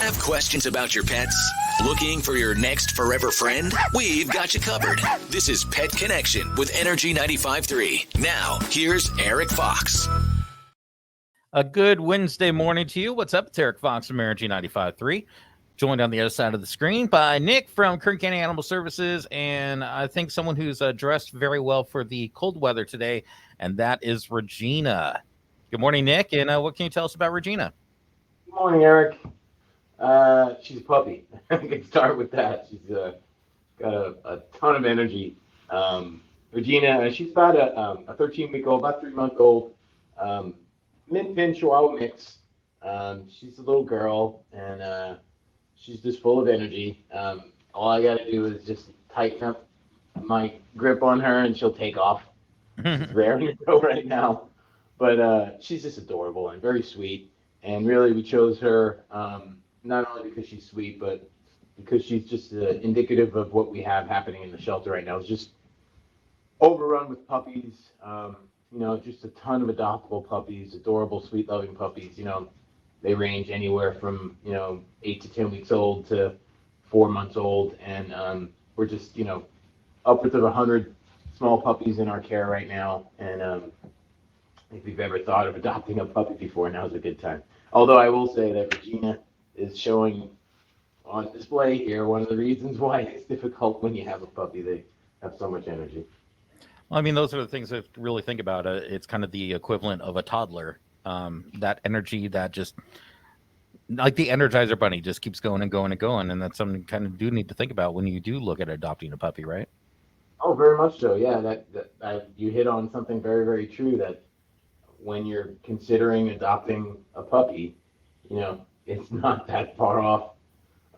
Have questions about your pets? Looking for your next forever friend? We've got you covered. This is Pet Connection with Energy 95.3. Now, here's Eric Fox. A good Wednesday morning to you. What's up? It's Eric Fox from Energy 95.3. Joined on the other side of the screen by Nick from Kern Animal Services, and I think someone who's dressed very well for the cold weather today, and that is Regina. Good morning, Nick, and what can you tell us about Regina? Good morning, Eric. She's a puppy. I can start with that. She's got a ton of energy. Regina, she's about a 13-week-old, about 3-month-old, Min-Pin Chihuahua mix. She's a little girl, and she's just full of energy. All I got to do is just tighten up my grip on her, and she'll take off. She's raring to go right now. But she's just adorable and very sweet. And really, we chose her not only because she's sweet, but because she's just indicative of what we have happening in the shelter right now. It's just overrun with puppies. Just a ton of adoptable puppies, adorable, sweet, loving puppies. They range anywhere from 8 to 10 weeks old to 4 months old, and we're just upwards of 100 small puppies in our care right now. And if you've ever thought of adopting a puppy before, now's a good time. Although I will say that Regina is showing on display here one of the reasons why it's difficult when you have a puppy. They have so much energy. Well, I mean, those are the things that really think about. It's kind of the equivalent of a toddler. That energy that just, like the Energizer Bunny, just keeps going and going and going. And that's something you kind of do need to think about when you do look at adopting a puppy, right? Oh, very much so. Yeah, that you hit on something very, very true, that when you're considering adopting a puppy, it's not that far off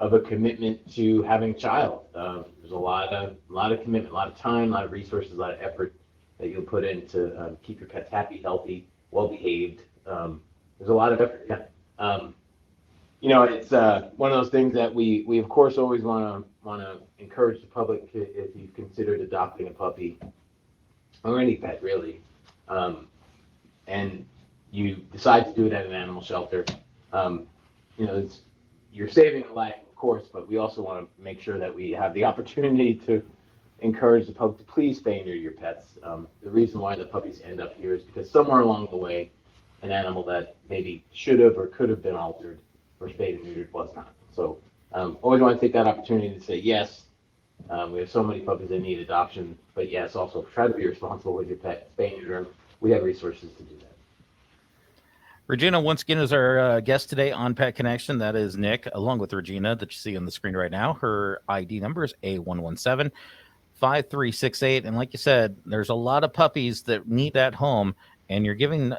of a commitment to having a child. There's a lot of commitment, a lot of time, a lot of resources, a lot of effort that you'll put in to keep your pets happy, healthy, well behaved. There's a lot of effort. Yeah. It's one of those things that we of course always want to encourage the public, if you've considered adopting a puppy or any pet really, and you decide to do it at an animal shelter. You're saving a life, of course, but we also want to make sure that we have the opportunity to encourage the public to please spay and neuter your pets. The reason why the puppies end up here is because somewhere along the way, an animal that maybe should have or could have been altered or spayed and neutered was not. So always want to take that opportunity to say, yes, we have so many puppies that need adoption, but yes, also try to be responsible with your pet, spay and neuter them. We have resources to do that. Regina, once again, is our guest today on Pet Connection. That is Nick, along with Regina, that you see on the screen right now. Her ID number is A117-5368. And like you said, there's a lot of puppies that need that home. And you're giving,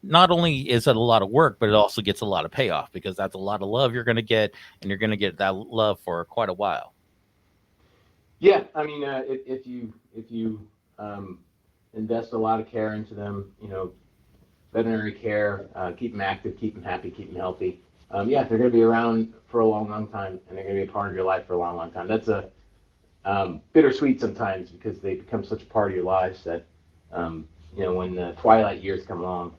not only is it a lot of work, but it also gets a lot of payoff, because that's a lot of love you're going to get, and you're going to get that love for quite a while. Yeah, I mean, if you invest a lot of care into them, veterinary care, keep them active, keep them happy, keep them healthy. They're going to be around for a long, long time, and they're going to be a part of your life for a long, long time. That's a bittersweet sometimes, because they become such a part of your lives that, when the twilight years come along,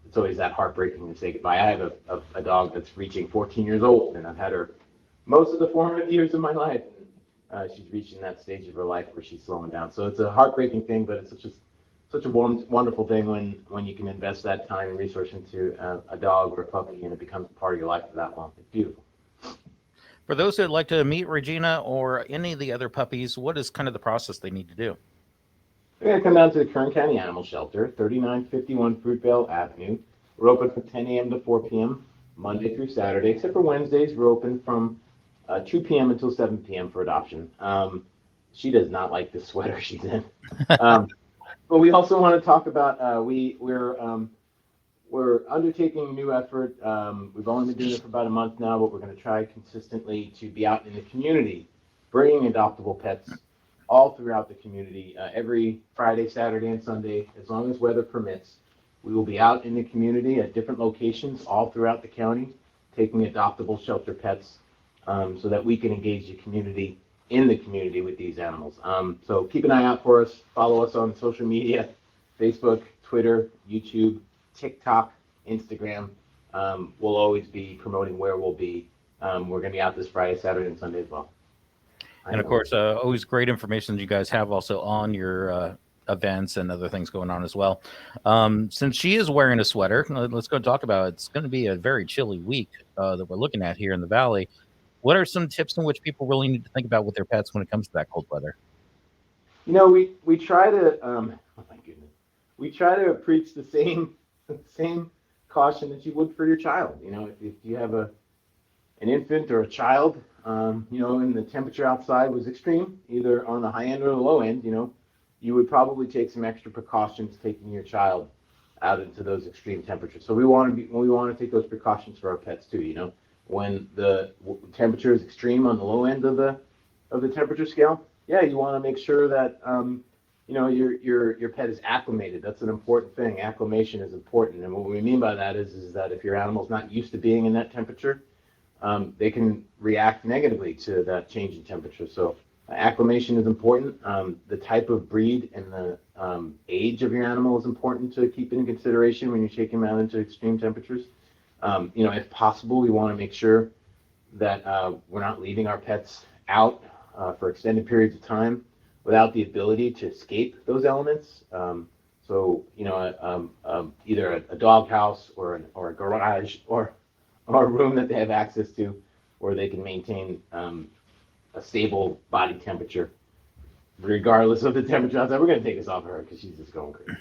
it's always that heartbreaking to say goodbye. I have a dog that's reaching 14 years old, and I've had her most of the formative years of my life. She's reaching that stage of her life where she's slowing down. So it's a heartbreaking thing, but it's such a wonderful thing when you can invest that time and resource into a dog or a puppy, and it becomes a part of your life for that long. It's beautiful. For those who'd like to meet Regina or any of the other puppies, what is kind of the process they need to do? They're going to come down to the Kern County Animal Shelter, 3951 Fruitvale Avenue. We're open from 10 a.m. to 4 p.m. Monday through Saturday, except for Wednesdays. We're open from 2 p.m. until 7 p.m. for adoption. She does not like the sweater she's in. But we also want to talk about we're undertaking a new effort. We've only been doing it for about a month now, but we're going to try consistently to be out in the community, bringing adoptable pets all throughout the community. Every Friday, Saturday, and Sunday, as long as weather permits, we will be out in the community at different locations all throughout the county, taking adoptable shelter pets, so that we can engage the community in the community with these animals. So keep an eye out for us. Follow us on social media, Facebook, Twitter, YouTube, TikTok, Instagram. we'll always be promoting where we'll be. We're going to be out this Friday, Saturday, and Sunday as well. And of course, always great information you guys have also on your events and other things going on as well. Since she is wearing a sweater, let's go talk about it. It's going to be a very chilly week that we're looking at here in the Valley. What are some tips in which people really need to think about with their pets when it comes to that cold weather? You know, we try to oh my goodness, we try to preach the same caution that you would for your child. You know, if you have an infant or a child, you know, and the temperature outside was extreme, either on the high end or the low end, you know, you would probably take some extra precautions taking your child out into those extreme temperatures. So we want to take those precautions for our pets too. You know, when the temperature is extreme on the low end of the temperature scale, yeah, you want to make sure that you know your pet is acclimated. That's an important thing. Acclimation is important, and what we mean by that is that if your animal's not used to being in that temperature, they can react negatively to that change in temperature. So acclimation is important. The type of breed and the age of your animal is important to keep in consideration when you're taking them out into extreme temperatures. You know, if possible, we want to make sure that we're not leaving our pets out for extended periods of time without the ability to escape those elements. So, you know, either a doghouse or a garage or a room that they have access to where they can maintain a stable body temperature regardless of the temperature outside. We're going to take this off of her because she's just going crazy.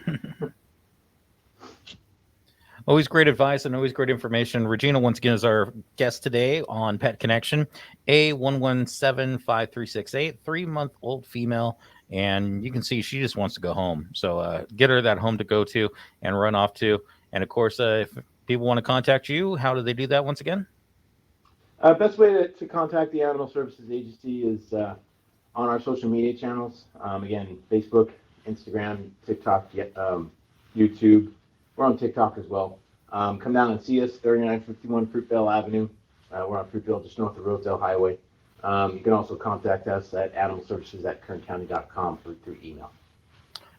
Always great advice and always great information. Regina, once again, is our guest today on Pet Connection. A1175368, 3-month-old female. And you can see she just wants to go home. So get her that home to go to and run off to. And of course, if people want to contact you, how do they do that once again? Best way to contact the Animal Services Agency is on our social media channels. Again, Facebook, Instagram, TikTok, YouTube. We're on TikTok as well. Come down and see us, 3951 Fruitvale Avenue. We're on Fruitvale, just north of Rosedale Highway. You can also contact us at animalservices@kerncounty.com through email.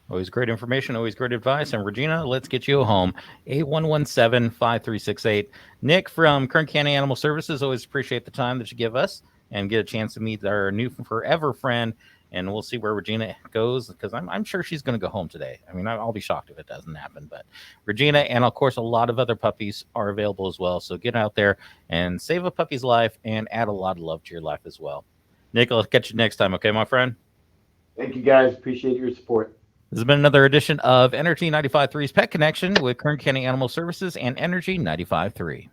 Always great information, always great advice. And Regina, let's get you home. 8117-5368. Nick from Kern County Animal Services, always appreciate the time that you give us and get a chance to meet our new forever friend. And we'll see where Regina goes because I'm sure she's going to go home today. I mean, I'll be shocked if it doesn't happen. But Regina and, of course, a lot of other puppies are available as well. So get out there and save a puppy's life and add a lot of love to your life as well. Nick, I'll catch you next time. Okay, my friend? Thank you, guys. Appreciate your support. This has been another edition of Energy 95.3's Pet Connection with Kern County Animal Services and Energy 95.3.